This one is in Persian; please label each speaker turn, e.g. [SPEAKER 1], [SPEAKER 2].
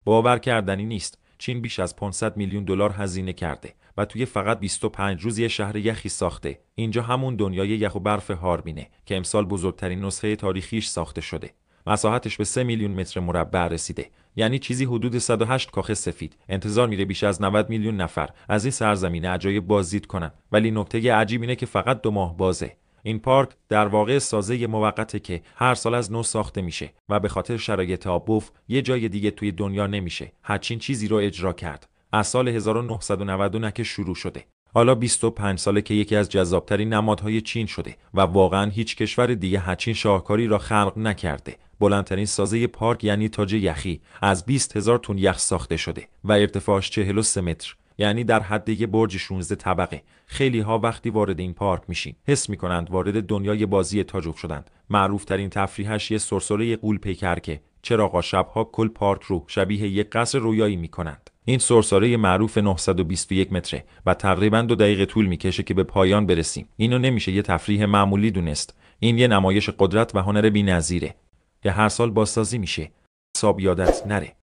[SPEAKER 1] باور کردنی نیست. چین بیش از 500 میلیون دلار هزینه کرده و توی فقط 25 روز یه شهر یخی ساخته. اینجا همون دنیای یخ و برف هاربینه که امسال بزرگترین نسخه تاریخیش ساخته شده. مساحتش به 3 میلیون متر مربع رسیده، یعنی چیزی حدود 108 کاخ سفید. انتظار میره بیش از 90 میلیون نفر از این سرزمین عجایب بازدید کنن، ولی نکته عجیب اینه که فقط 2 ماه بازه. این پارک در واقع سازه موقته که هر سال از نو ساخته میشه و به خاطر شرایط آبوف یه جای دیگه توی دنیا نمیشه همچین چیزی رو اجرا کرد. از سال 1999 که شروع شده، حالا 25 ساله که یکی از جذابترین نمادهای چین شده و واقعا هیچ کشور دیگه همچین شاهکاری را خلق نکرده. بلندترین سازه پارک یعنی تاج یخی از 20,000 تن یخ ساخته شده و ارتفاعش 43 متر، یعنی در حد یک برج 16 طبقه. خیلی ها وقتی وارد این پارک میشین حس میکنند وارد دنیای بازی تاجوف شدند. معروف ترین تفریحش یه سرسره غول پیکر که چراغا شبها کل پارک رو شبیه یک قصر رویایی میکنند. این سرسره معروف 921 متره و تقریبا 2 دقیقه طول میکشه که به پایان برسیم. اینو نمیشه یه تفریح معمولی دونست. این یه نمایش قدرت و هنر بی‌نظیره که هر سال بازسازی میشه. حساب یادت نره.